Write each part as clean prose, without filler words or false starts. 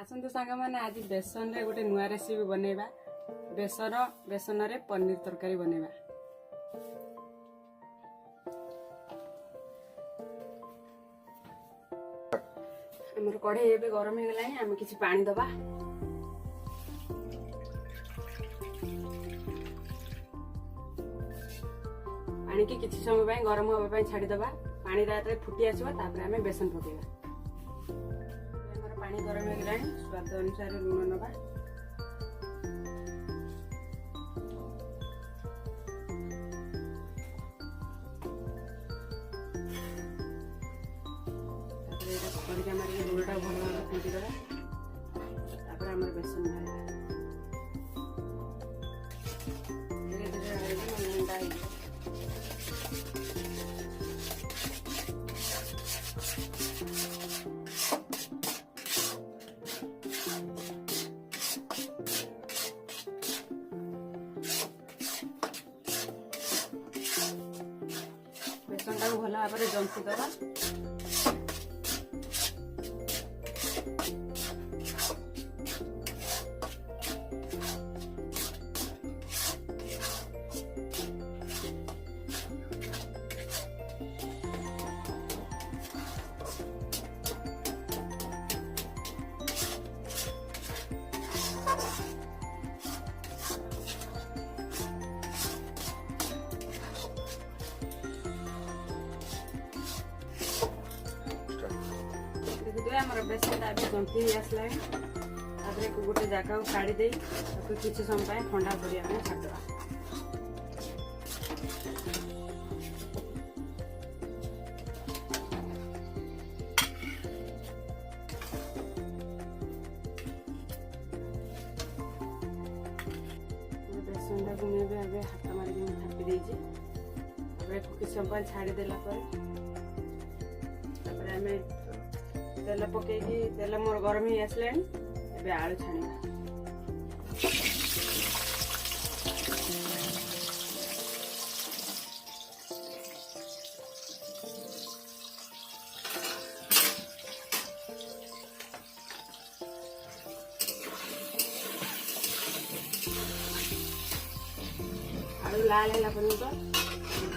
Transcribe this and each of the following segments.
आसतु सांग मैंने आज बेसन रे गोटे नुआ रेसिपी बनैबा। बेसन रे पनीर तरकारी बनैबा। हमर कढ़ाई एबे गरम हो गलानी हम किछि पानी दबा। पानी के किछि समय पय गरम होबा पय छाडी दबा। पानी रात फुटी आसबा तापर हमें बेसन पकेबा। हमर पानी गरम हो गलानी स्वाद अनुसार लूण नबा। तापर मारी लूणटा भल भाव फेंटी दबा। तापर हमर बेसन ढालबा। धीरे धीरे ढालबा लूणटा बेसन टाको भल भाव जंती दबा। देखिए बेसन भी जंती आसला। गोटे जगह को काढ़ी दे किसी समय ठंडा करने छाड़ा। बेसन टाक मुझे हाथ मारिक थापी देती किसी समय छाड़देला तेल पकईकि तेल मोर गरम ही आसला। आलू छाणा आलू लाल है पर्यंत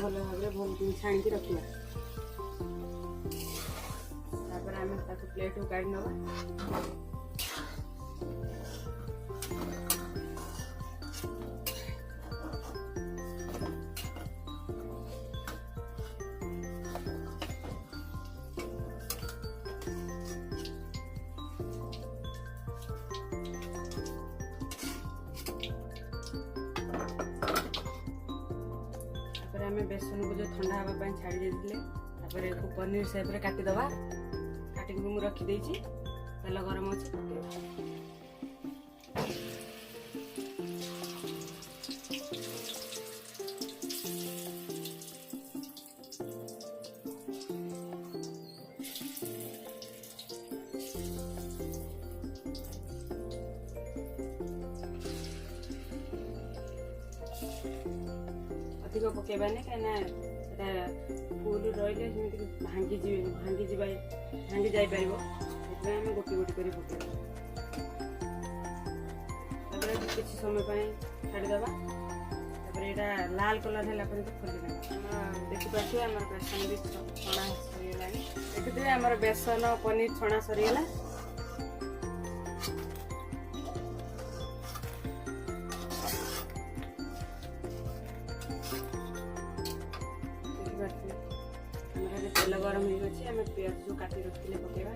भल भाव भल छाणिकी रखा। प्लेट को काढ़ी नवा। बेसन को जो ठंडा हाँवा छाड़ी देते पनीर सेप रे काटिदबा। काटिक मुझे रखी तेल गरम अच्छे अधिक पकेबानी कहीं फुल रही भांगी जाई पार आम गोटी गोटी कर किसी समय छाड़ीदबा। यहाँ लाल कलर है खोली देखिए आम बेसन भी छणा सरीगला। देखिए आम बेसन पनीर छणा सरीगला। तेल गरम हो प्याज जो काटी रखते पकेबा।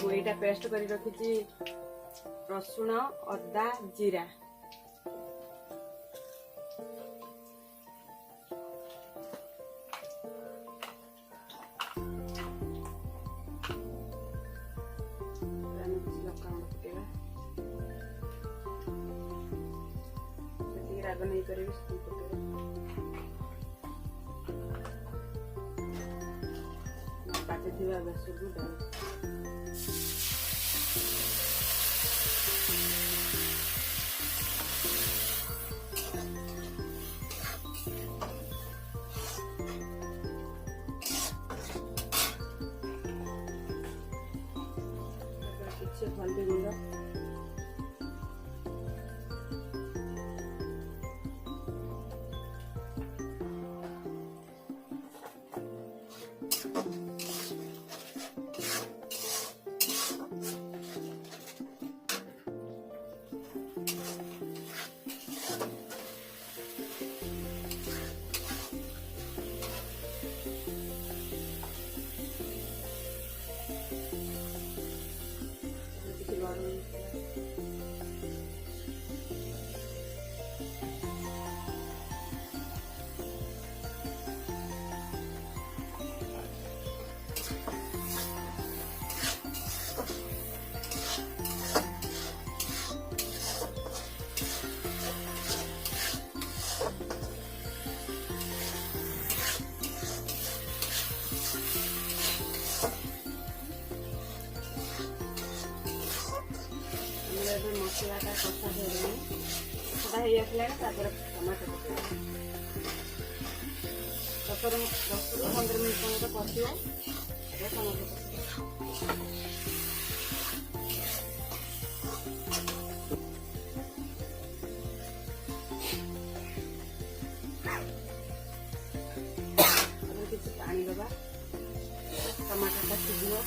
मुझे पेस्ट कर रखी रसुण अदा जीरा दाग नहीं करेंगे बाटे थी बेसन को डाल हल्दी गुंड मसलाटा कषा हो आसला टमाटो पकड़ 10 ରୁ 15 मिनट तक कषियो टमाटो किसी पानी दबा टमाटोटा सीझियो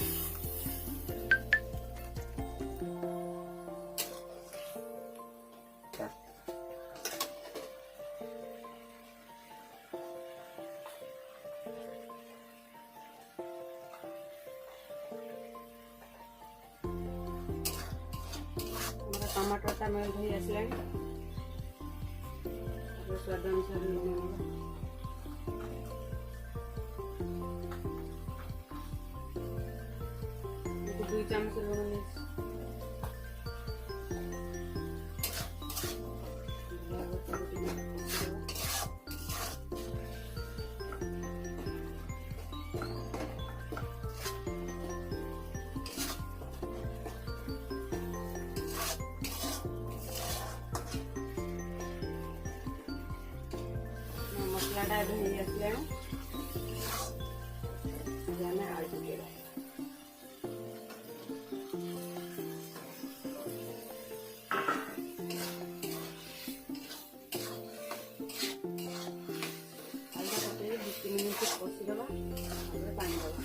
टमाटोटा मेल्ट हो आसला स्वाद अनुसार 2 चामच लुण मसलाटा हो आसला आलू पकेगा कषी दबा पानी दबा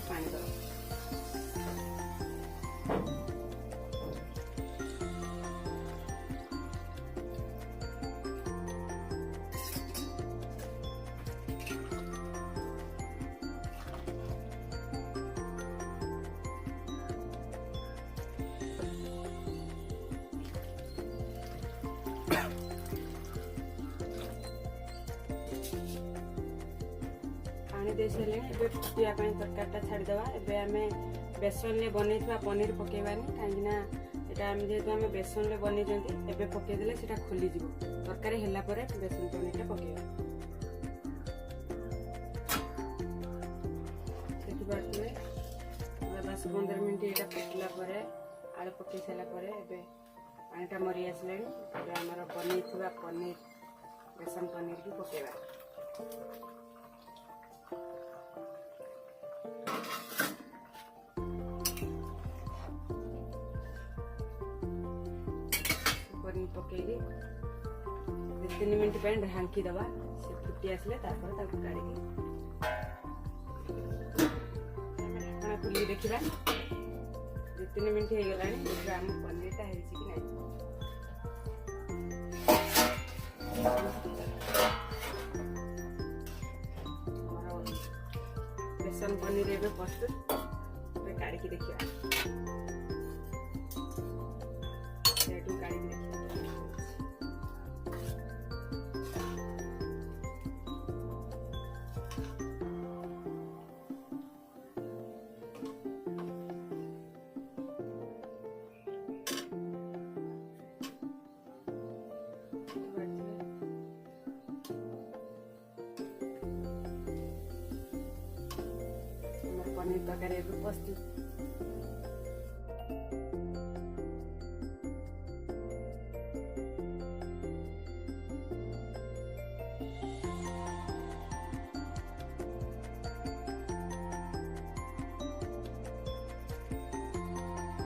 पानी दबा पानी दे सारे फुटिया तरकारीटा छाड़देवा एवं आम बेसन में बनई पनीर पकेबानी कहीं जेहेतु आम बेसन में बनई एवं पकईदे से खोलीज तरकारी है बेसन पनीरटा पकेबा देखिए 10-15 मिनट यहाँ फुटला आलू पकई सारापर पानीटा मरी आसला आमर बनई पनीर बेसन पनीर भी पकेबा पकईली 2-3 मिनट ढांकी दबा से फुटी आसले काढ़ी खुली देखा 2-3 मिनट हो गला देखा आम पनीरटा बेसन पनीर एवं प्रस्तुत काढ़ी देखा पनीर तरकारी प्रस्तुत।